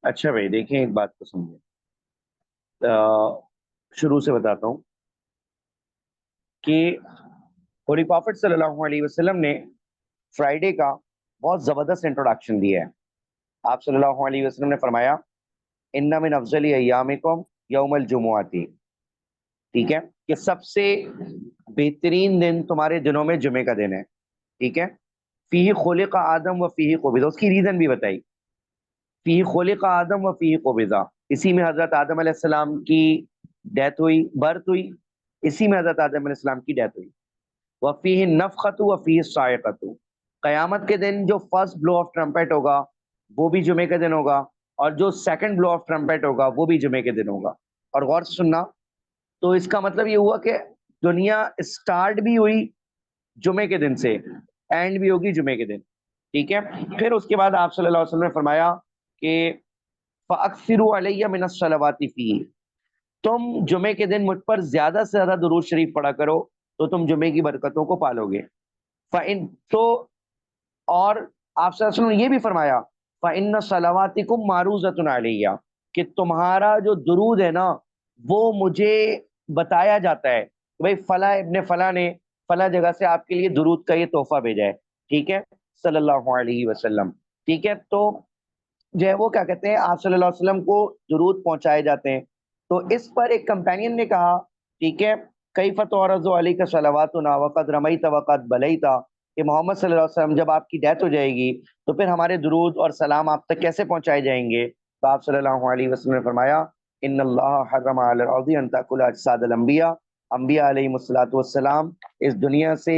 اچھا بھائی دیکھیں، ایک بات کو سمجھیں، شروع سے بتاتا ہوں کہ ہولی پروفٹ صلی اللہ علیہ وسلم نے فرائیڈے کا بہت زبردست انٹروڈکشن دیا ہے۔ آپ صلی اللہ علیہ وسلم نے فرمایا ان من افضل ایامکم یوم الجمعہ، ٹھیک ہے، کہ سب سے بہترین دن تمہارے دنوں میں جمعے کا دن ہے، ٹھیک ہے۔ فیہ خلق آدم و فیہ قبضہ، اس کی ریزن بھی بتائی، فیہ خلق آدم و فیہ قبضہ، اسی میں حضرت آدم علیہ السلام کی ڈیتھ ہوئی، برتھ ہوئی، اسی میں حضرت آدم علیہ السلام کی ڈیتھ ہوئی۔ وفیہ النفخۃ وفیہ الصاعقۃ، قیامت کے دن جو فرسٹ بلو آف ٹرمپٹ ہوگا وہ بھی جمعے کے دن ہوگا، اور جو سیکنڈ بلو آف ٹرمپٹ ہوگا وہ بھی جمعے کے دن ہوگا۔ اور غور سے سننا، تو اس کا مطلب یہ ہوا کہ دنیا اسٹارٹ بھی ہوئی جمعے کے دن سے، اینڈ بھی ہوگی جمعے کے دن، ٹھیک ہے۔ پھر اس کے بعد آپ صلی اللہ علیہ وسلم نے فرمایا کہ فَأَكْثِرُوا عَلَيَّ مِنَ الصَّلَوَاتِ فِيهِ، تم جمعے کے دن مجھ پر زیادہ سے زیادہ درود شریف پڑھا کرو تو تم جمعے کی برکتوں کو پالو گے۔ فَإِن، تو اور آپ صلی اللہ علیہ وسلم نے یہ بھی فرمایا فَإِنَّ صَلَوَاتِكُمْ مَعْرُوضَةٌ عَلَيَّ، کہ تمہارا جو درود ہے نا وہ مجھے بتایا جاتا ہے کہ بھائی فلاں ابن فلاں نے فلاں جگہ سے آپ کے لیے درود کا یہ تحفہ بھیجا ہے، ٹھیک ہے، صلی اللہ علیہ وسلم، ٹھیک ہے۔ تو جو ہے وہ کیا کہتے ہیں، آپ صلی اللہ علیہ وسلم کو درود پہنچائے جاتے ہیں۔ تو اس پر ایک کمپینین نے کہا، ٹھیک ہے، کیف تعرض علیک صلواتنا وقد رمیت وقد بلیت، کہ محمد صلی اللہ علیہ وسلم جب آپ کی ڈیتھ ہو جائے گی تو پھر ہمارے درود اور سلام آپ تک کیسے پہنچائے جائیں گے؟ تو آپ صلی اللہ علیہ وسلم نے فرمایا ان اللہ حرم علی الارض ان تاکل اجساد الانبیاء، انبیاء علیہ الصلوۃ والسلام اس دنیا سے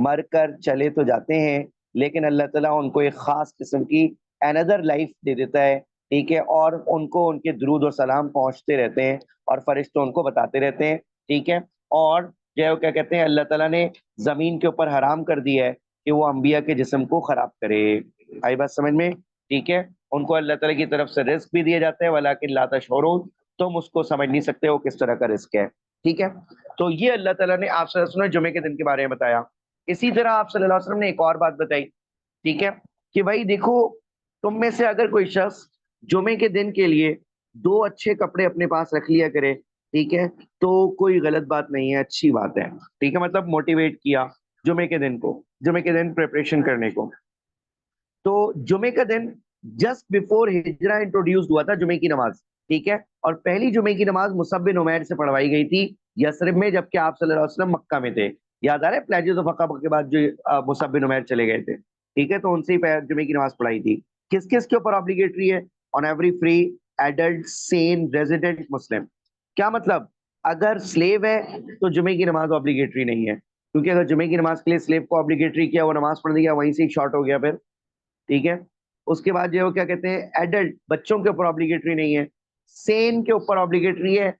مر کر چلے تو جاتے ہیں، لیکن اللہ تعالیٰ ان کو ایک خاص قسم کی اندر لائف دے دیتا ہے، ٹھیک ہے، اور ان کو ان کے درود اور سلام پہنچتے رہتے ہیں اور فرشتے ان کو بتاتے رہتے ہیں، ٹھیک ہے۔ اور جو ہے وہ کیا کہتے ہیں، اللہ تعالیٰ نے زمین کے اوپر حرام کر دیا ہے کہ وہ انبیاء کے جسم کو خراب کرے۔ آئی بات سمجھ میں؟ ٹھیک ہے، ان کو اللہ تعالیٰ کی طرف سے رزق بھی دیا جاتا ہے، ولیکن لا تشعرون، تم اس کو سمجھ نہیں سکتے وہ کس طرح کا رزق ہے، ٹھیک ہے۔ تو یہ اللہ تعالیٰ نے آپ صلی اللہ علیہ وسلم نے جمعے کے دن کے بارے میں بتایا۔ اسی طرح آپ صلی اللہ علیہ وسلم نے ایک اور بات بتائی، ٹھیک ہے، کہ بھائی دیکھو تم میں سے اگر کوئی شخص جمعے کے دن کے لیے دو اچھے کپڑے اپنے پاس رکھ لیا کرے، ٹھیک ہے، تو کوئی غلط بات نہیں ہے، اچھی بات ہے، ٹھیک ہے، مطلب موٹیویٹ کیا جمعے کے دن کو، جمعے کے دن پریپریشن کرنے کو۔ تو جمعے کا دن جسٹ بفور ہجرہ انٹروڈیوس ہوا تھا جمعے کی نماز، ٹھیک ہے، اور پہلی جمعے کی نماز مصعب بن عمیر سے پڑھوائی گئی تھی یثرب میں، جبکہ آپ صلی اللہ علیہ وسلم مکہ میں تھے۔ یاد آ رہا ہے پلیجز آف عقبہ کے بعد جو مصعب بن عمیر چلے گئے تھے، ٹھیک ہے، تو ان سے ہی جمعے کی نماز پڑھائی تھی۔ کس کس کے اوپر آبلیگیٹری ہے؟ On every free adult sane resident مسلم۔ کیا مطلب؟ اگر سلیو ہے تو جمعے کی نماز آبلیگیٹری نہیں ہے، کیونکہ اگر جمعے کی نماز کے لیے سلیو کو آبلیگیٹری کیا، وہ نماز پڑھنے گیا وہیں سے ہی شارٹ ہو گیا پھر، ٹھیک ہے۔ اس کے بعد جو ہے وہ کیا کہتے ہیں، ایڈلٹ بچوں کے اوپر آبلیگیٹری نہیں ہے، سین کے اوپر آبلیگیٹری ہے،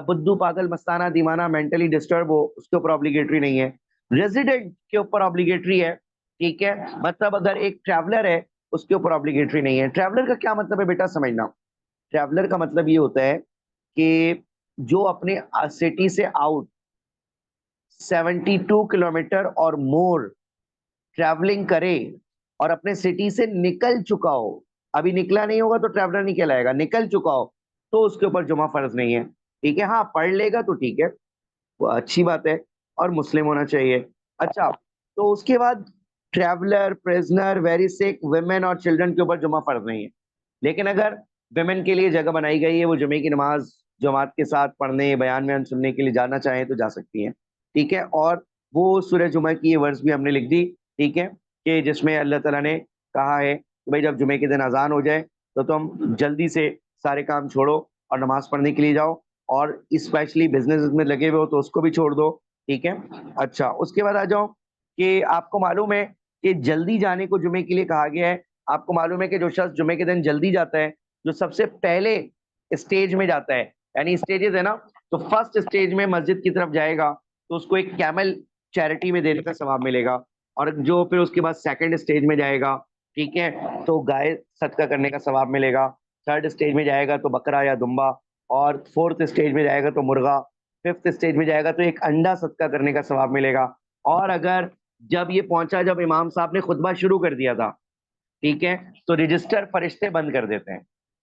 بدو پاگل مستانہ دیوانہ مینٹلی ڈسٹرب ہو اس کے اوپر آبلیگیٹری نہیں ہے، ریزیڈنٹ کے اوپر آبلیگیٹری ہے، ٹھیک ہے، مطلب اگر ایک ٹریولر ہے اس کے اوپر آبلیگیٹری نہیں ہے۔ ٹریولر کا کیا مطلب ہے بیٹا سمجھنا، ٹریولر کا مطلب یہ ہوتا ہے کہ جو اپنے سٹی سے آؤٹ 72 کلومیٹر اور مور ٹریولنگ کرے اور اپنے سٹی سے نکل چکا ہو، ابھی نکلا نہیں ہوگا تو ٹریولر نہیں کہلائے گا، نکل چکا ہو تو اس کے اوپر جمعہ فرض نہیں ہے، ٹھیک ہے، ہاں پڑھ لے گا تو ٹھیک ہے، وہ اچھی بات ہے، اور مسلم ہونا چاہیے۔ اچھا، تو اس کے بعد ٹریولر، پریزنر، ویری سک، ویمن اور چلڈرن کے اوپر جمعہ فرض نہیں ہے، لیکن اگر ویمن کے لیے جگہ بنائی گئی ہے، وہ جمعے کی نماز جماعت کے ساتھ پڑھنے، بیان میں سننے کے لیے جانا چاہیں تو جا سکتی ہیں، ٹھیک ہے۔ اور وہ سورہ جمعہ کی یہ ورز بھی ہم نے لکھ دی، ٹھیک ہے، کہ جس میں اللہ تعالیٰ نے کہا ہے کہ بھائی جب جمعے کے دن اذان ہو جائے تو تم جلدی سے سارے کام چھوڑو اور نماز پڑھنے کے لیے جاؤ، اور اسپیشلی بزنس میں لگے ہوئے ہو تو اس کو بھی چھوڑ دو، ٹھیک ہے۔ اچھا، اس کے بعد آ جاؤ کہ آپ کو معلوم ہے کہ جلدی جانے کو جمعے کے لیے کہا گیا ہے۔ آپ کو معلوم ہے کہ جو شخص جمعے کے دن جلدی جاتا ہے، جو سب سے پہلے اسٹیج میں جاتا ہے، یعنی اسٹیجز ہے نا، تو فرسٹ اسٹیج میں مسجد کی طرف جائے گا تو اس کو ایک کیمل چیریٹی میں دینے کا ثواب ملے گا، اور جو پھر اس کے بعد سیکنڈ اسٹیج میں جائے گا، ٹھیک ہے، تو گائے صدقہ کرنے کا ثواب ملے گا، تھرڈ اسٹیج میں جائے گا تو بکرا یا دمبا، اور فورتھ اسٹیج میں جائے گا تو مرغا، ففتھ اسٹیج میں جائے گا تو ایک انڈا صدقہ کرنے کا ثواب ملے گا۔ اور اگر جب یہ پہنچا جب امام صاحب نے خطبہ شروع کر دیا تھا، ٹھیک ہے، تو رجسٹر فرشتے بند کر دیتے ہیں،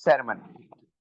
sermon,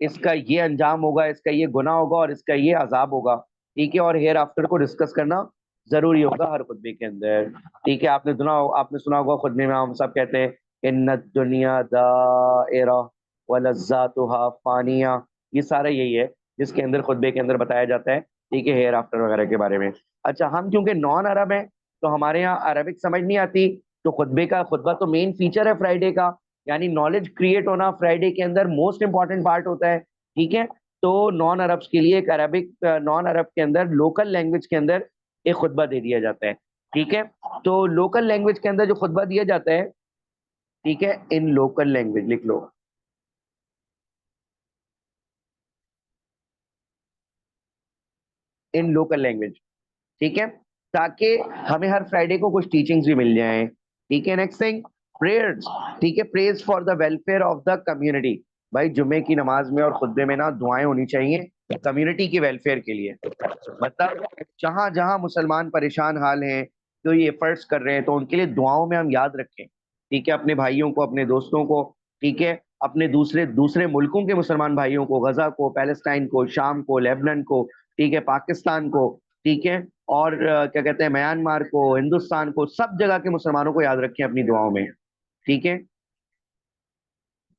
اس کا یہ انجام ہوگا, اس کا یہ گناہ ہوگا اور اس کا یہ عذاب ہوگا, ٹھیک ہے, اور ہیئر آفٹر کو ڈسکس کرنا ضروری ہوگا ہر خطبے کے اندر, ٹھیک ہے. آپ نے سنا ہوگا خطبے میں ہم سب کہتے ہیں ان الدنیا دائرہ ولذاتها فانیہ, یہ سارا یہی ہے جس کے اندر خطبے کے اندر بتایا جاتا ہے, ٹھیک ہے, ہیئر آفٹر وغیرہ کے بارے میں. اچھا, ہم کیونکہ نان عرب ہیں تو ہمارے یہاں عربک سمجھ نہیں آتی, تو خطبہ تو مین فیچر ہے فرائیڈے کا, یعنی نالج کریٹ ہونا فرائیڈے کے اندر موسٹ امپورٹنٹ پارٹ ہوتا ہے, ٹھیک ہے. تو نان عربس کے لیے ایک نان عرب کے اندر لوکل لینگویج کے اندر ایک خطبہ دے دیا جاتا ہے, ٹھیک ہے. تو لوکل لینگویج کے اندر جو خطبہ دیا جاتا ہے, ٹھیک ہے, ان لوکل لینگویج لکھ لو, ان لوکل لینگویج, ٹھیک ہے, تاکہ ہمیں ہر فرائیڈے کو کچھ ٹیچنگز بھی مل جائیں, ٹھیک ہے. نیکسٹ تھنگ, پریئرز, ٹھیک ہے, prayers for the welfare of the community. بھائی جمعے کی نماز میں اور خطبے میں نا دعائیں ہونی چاہیے کمیونٹی کی ویلفیئر کے لیے, مطلب جہاں جہاں مسلمان پریشان حال ہیں تو یہ ایفرٹس کر رہے ہیں تو ان کے لیے دعاؤں میں ہم یاد رکھیں, ٹھیک ہے, اپنے بھائیوں کو, اپنے دوستوں کو, ٹھیک ہے, اپنے دوسرے ملکوں کے مسلمان بھائیوں کو, غزہ کو, پیلسٹائن کو, شام کو, لیبنان کو, ٹھیک ہے, پاکستان کو, ٹھیک ہے, اور کیا کہتے ہیں میانمار کو, ہندوستان کو, سب جگہ کے مسلمانوں کو یاد رکھیں اپنی دعاؤں میں, ٹھیک ہے.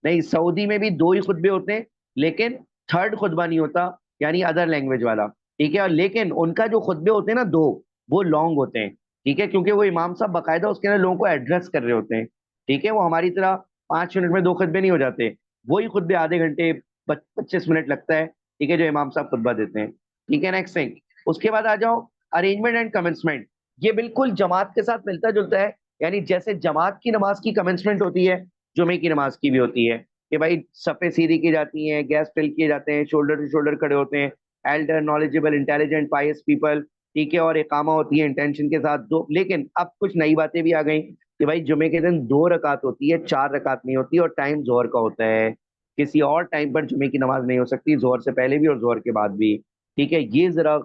نہیں, سعودی میں بھی دو ہی خطبے ہوتے ہیں, لیکن تھرڈ خطبہ نہیں ہوتا, یعنی ادر لینگویج والا, ٹھیک ہے, لیکن ان کا جو خطبے ہوتے ہیں نا دو, وہ لانگ ہوتے ہیں, ٹھیک ہے, کیونکہ وہ امام صاحب باقاعدہ اس کے اندر لوگوں کو ایڈریس کر رہے ہوتے ہیں, ٹھیک ہے. وہ ہماری طرح 5 منٹ میں دو خطبے نہیں ہو جاتے, وہی خطبے آدھے گھنٹے 25 منٹ لگتا ہے, ٹھیک ہے, جو امام صاحب خطبہ دیتے ہیں, ٹھیک ہے. نیکسٹ تھنگ, اس کے بعد آ جاؤ ارینجمنٹ اینڈ کمنسمنٹ. یہ بالکل جماعت کے ساتھ ملتا جلتا ہے, یعنی جیسے جماعت کی نماز کی کمنسمنٹ ہوتی ہے, جمعے کی نماز کی بھی ہوتی ہے, کہ بھائی صفیں سیدھی کی جاتی ہیں, گیس فل کیے جاتے ہیں, شولڈر ٹو شولڈر کھڑے ہوتے ہیں, elder, knowledgeable, intelligent, pious people, ٹھیک ہے, اور اقامہ ہوتی ہے انٹینشن کے ساتھ دو. لیکن اب کچھ نئی باتیں بھی آ گئیں کہ بھائی جمعے کے دن 2 رکعت ہوتی ہے, 4 رکعت نہیں ہوتی, اور ٹائم زہر کا ہوتا ہے, کسی اور ٹائم پر جمعے کی نماز نہیں ہو سکتی, زہر سے پہلے بھی اور زہر کے بعد بھی, ٹھیک ہے. یہ ذرا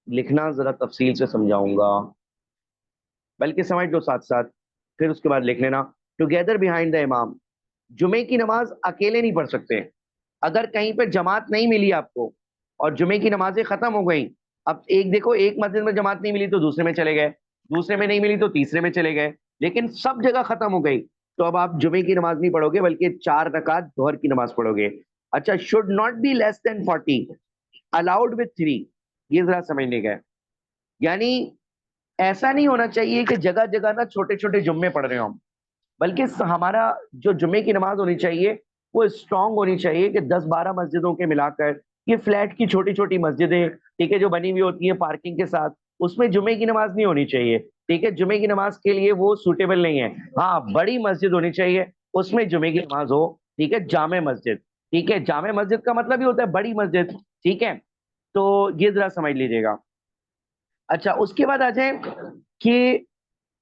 لکھنا, ذرا تفصیل سے سمجھاؤں گا, بلکہ سمجھ لو ساتھ ساتھ, پھر اس کے بعد لکھ لینا. ٹوگیدر بیہائنڈ دا امام, جمعے کی نماز اکیلے نہیں پڑھ سکتے. اگر کہیں پہ جماعت نہیں ملی آپ کو اور جمعے کی نمازیں ختم ہو گئیں, اب ایک دیکھو, ایک مسجد میں جماعت نہیں ملی تو دوسرے میں چلے گئے, دوسرے میں نہیں ملی تو تیسرے میں چلے گئے, لیکن سب جگہ ختم ہو گئی, تو اب آپ جمعے کی نماز نہیں پڑھو گے بلکہ 4 رکعت ظہر کی نماز پڑھو گے. اچھا, should not be less than 40, allowed with 3, یہ ذرا سمجھنے کا ہے. یعنی ایسا نہیں ہونا چاہیے کہ جگہ جگہ نا چھوٹے چھوٹے جمعے پڑھ رہے ہوں, بلکہ ہمارا جو جمعے کی نماز ہونی چاہیے وہ اسٹرانگ ہونی چاہیے, کہ 10-12 مسجدوں کے ملا کر, یہ فلیٹ کی چھوٹی چھوٹی مسجدیں, ٹھیک ہے, جو بنی ہوئی ہوتی ہیں پارکنگ کے ساتھ, اس میں جمعے کی نماز نہیں ہونی چاہیے, ٹھیک ہے, جمعے کی نماز کے لیے وہ سوٹیبل نہیں ہے. ہاں, بڑی مسجد ہونی چاہیے, اس میں جمعے کی نماز ہو, ٹھیک ہے, جامع مسجد, ٹھیک ہے, جامع مسجد کا مطلب ہی ہوتا ہے بڑی مسجد, ٹھیک ہے. تو یہ ذرا سمجھ لیجیے گا. اچھا, اس کے بعد آ جائیں کہ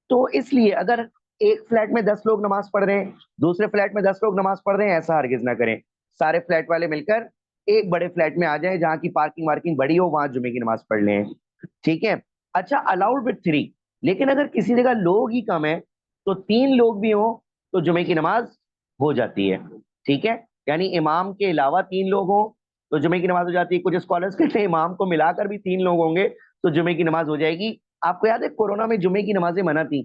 تو اس لیے اگر ایک فلیٹ میں 10 لوگ نماز پڑھ رہے ہیں, دوسرے فلیٹ میں 10 لوگ نماز پڑھ رہے ہیں, ایسا ہرگز نہ کریں. سارے فلیٹ والے مل کر ایک بڑے فلیٹ میں آ جائیں جہاں کی پارکنگ وارکنگ بڑی ہو, وہاں جمعے کی نماز پڑھ لیں, ٹھیک ہے. اچھا, الاؤڈ وتھ 3, لیکن اگر کسی جگہ لوگ ہی کم ہے تو 3 لوگ بھی ہوں تو جمعے کی نماز ہو جاتی ہے, ٹھیک ہے. یعنی امام کے علاوہ 3 لوگ ہوں تو جمعے کی نماز ہو جاتی ہے. کچھ اسکالرس کہتے ہیں امام کو ملا کر بھی 3 لوگ ہوں گے تو جمعے کی نماز ہو جائے گی. آپ کو یاد ہے کورونا میں جمعے کی نمازیں منع تھی,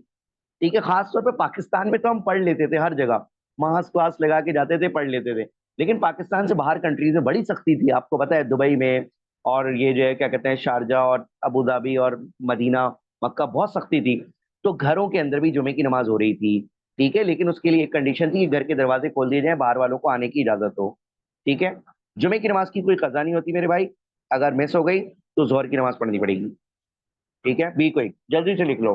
ٹھیک ہے, خاص طور پہ پاکستان میں تو ہم پڑھ لیتے تھے ہر جگہ, ماسک واسک لگا کے جاتے تھے, پڑھ لیتے تھے, لیکن پاکستان سے باہر کنٹریز میں بڑی سختی تھی, آپ کو پتا ہے دبئی میں, اور یہ جو ہے کیا کہتے ہیں شارجہ اور ابو ظبی اور مدینہ, مکہ, بہت سختی تھی. تو گھروں کے اندر بھی جمعے کی نماز ہو رہی تھی, ٹھیک ہے, لیکن اس کے لیے ایک کنڈیشن تھی کہ گھر کے دروازے کھول دیے جائیں, باہر والوں کو آنے کی اجازت ہو, ٹھیک ہے. جمعے کی نماز کی کوئی قضا نہیں ہوتی میرے بھائی, اگر مس ہو گئی تو ظہر کی نماز پڑھنی پڑے گی, ٹھیک ہے. بی کوئی جلدی سے لکھ لو.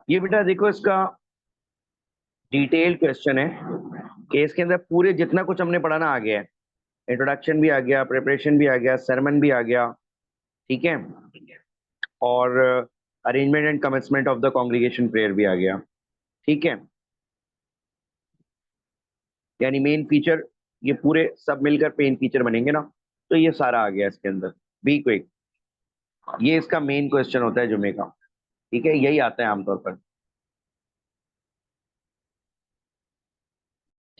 یہ بیٹا دیکھو, اس کا ڈیٹیل کوشچن ہے کہ اس کے اندر پورے جتنا کچھ ہم نے پڑھانا آ گیا ہے, انٹروڈکشن بھی آ گیا, پریپریشن بھی آ گیا, سرمن بھی آ گیا, ٹھیک ہے, اور arrangement and commencement of the congregation prayer بھی آ گیا, ٹھیک ہے. یعنی مین فیچر یہ پورے سب مل کر مین فیچر بنیں گے نا, تو یہ سارا آ گیا اس کے اندر. بی کوئک, یہ اس کا مین کوشچن ہوتا ہے جمعے کا, ٹھیک ہے, یہی آتا ہے عام طور پر,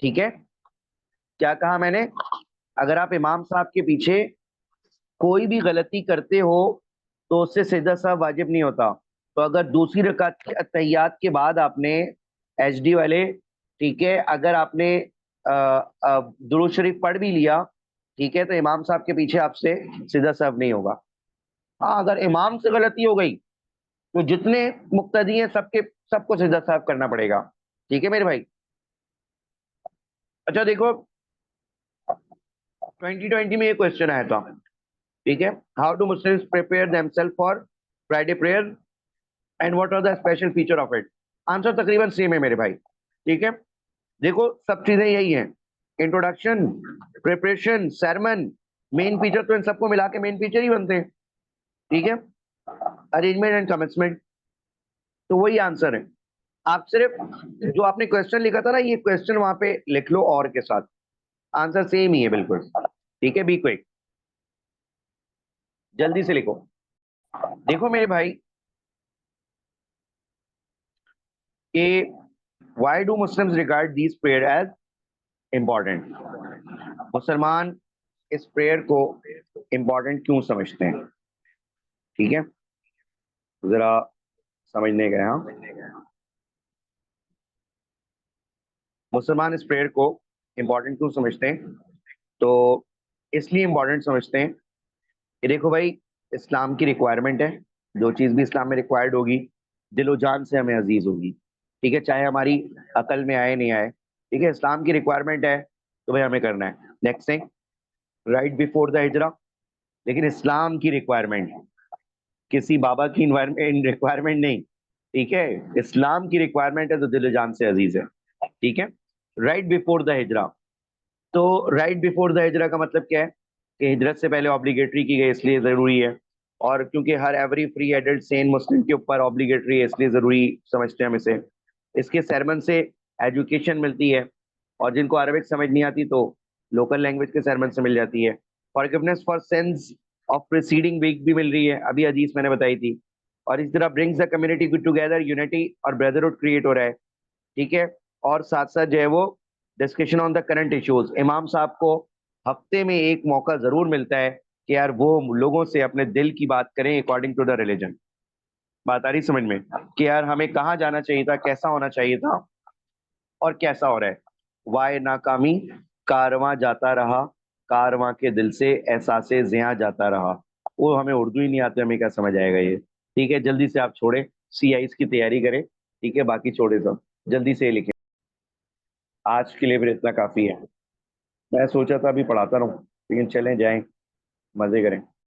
ٹھیک ہے. کیا کہا میں نے؟ اگر آپ امام صاحب کے پیچھے کوئی بھی غلطی کرتے ہو تو اس سے سجدہ صاحب واجب نہیں ہوتا. تو اگر دوسری رکعت کے اتحیات کے بعد آپ نے ایچ ڈی والے، ٹھیک ہے، اگر آپ نے درود شریف پڑھ بھی لیا، ٹھیک ہے، تو امام صاحب کے پیچھے آپ سے سجدہ صاحب نہیں ہوگا. ہاں اگر امام سے غلطی ہو گئی تو جتنے مقتدی ہیں سب کو سجدہ صاحب کرنا پڑے گا. ٹھیک ہے میرے بھائی. اچھا دیکھو 2020 میں یہ کوشچن آیا تھا، ٹھیک ہے، how do Muslims prepare them self for Friday prayer and what are the special feature of it. Answer تقریباً سیم ہے میرے بھائی. ٹھیک ہے، دیکھو سب چیزیں یہی ہیں، introduction, preparation, sermon, main feature تو ان سب کو ملا کے مین فیچر ہی بنتے ہیں. ٹھیک ہے، ارینجمنٹ اینڈ کمنسمنٹ، تو وہی آنسر ہے. آپ صرف جو آپ نے کوشچن لکھا تھا نا، یہ کوشچن وہاں پہ لکھ لو اور کے ساتھ، آنسر سیم ہی ہے بالکل. ٹھیک ہے، بی کوئک، جلدی سے لکھو. دیکھو میرے بھائی کہ why do Muslim regard these prayer as important. مسلمان اس پریئر کو امپورٹنٹ کیوں سمجھتے ہیں؟ ٹھیک ہے، ذرا سمجھنے گئے. ہاں، مسلمان اس پریئر کو امپورٹنٹ کیوں سمجھتے ہیں؟ تو اس لیے امپورٹنٹ سمجھتے ہیں کہ دیکھو بھائی، اسلام کی ریکوائرمنٹ ہے، جو چیز بھی اسلام میں ریکوائرڈ ہوگی دل و جان سے ہمیں عزیز ہوگی. ٹھیک ہے، چاہے ہماری عقل میں آئے نہیں آئے. ٹھیک ہے، اسلام کی ریکوائرمنٹ ہے تو بھائی ہمیں کرنا ہے. Next thing, right before the ہجرا. لیکن اسلام کی ریکوائرمنٹ، کسی بابا کی ریکوائرمنٹ نہیں. ٹھیک ہے، اسلام کی ریکوائرمنٹ ہے تو دل و جان سے عزیز ہے. ٹھیک ہے، رائٹ بیفور دا ہجرا. تو رائٹ بیفور دا ہجرا کا مطلب کیا ہے کہ ہجرت سے پہلے آبلیگیٹری کی گئی اس لیے ضروری ہے، اور کیونکہ ہر ایوری فری ایڈلٹ سین مسلم کے اوپر آبلیگیٹری ہے اس لیے ضروری سمجھتے ہیں ہم اسے. اس کے سرمن سے ایجوکیشن ملتی ہے، اور جن کو عربک سمجھ نہیں آتی تو لوکل لینگویج کے سرمن سے مل جاتی ہے. Forgiveness for sins of preceding week بھی مل رہی ہے، ابھی حدیث میں نے بتائی تھی. اور اس طرح brings the community together, unity اور بردرہڈ کریٹ ہو رہا ہے. ٹھیک ہے، اور ساتھ ساتھ جو ہے وہ discussion on the current issues. امام صاحب کو ہفتے میں ایک موقع ضرور ملتا ہے کہ یار وہ لوگوں سے اپنے دل کی بات کریں اکارڈنگ ٹو دا ریلیجن. بات آ رہی سمجھ میں کہ یار ہمیں کہاں جانا چاہیے تھا، کیسا ہونا چاہیے تھا، اور کیسا ہو رہا ہے. وائے ناکامی کارواں جاتا رہا، کارواں کے دل سے احساس زیاں جاتا رہا. وہ ہمیں اردو ہی نہیں آتے، ہمیں کیا سمجھ آئے گا یہ. ٹھیک ہے، جلدی سے آپ چھوڑیں، سی آئیز کی تیاری کریں. ٹھیک ہے، باقی چھوڑے سب جلدی سے لکھیں. آج کے لیے پھر اتنا کافی ہے. میں سوچا تھا ابھی پڑھاتا رہوں، لیکن چلیں جائیں، مزے کریں.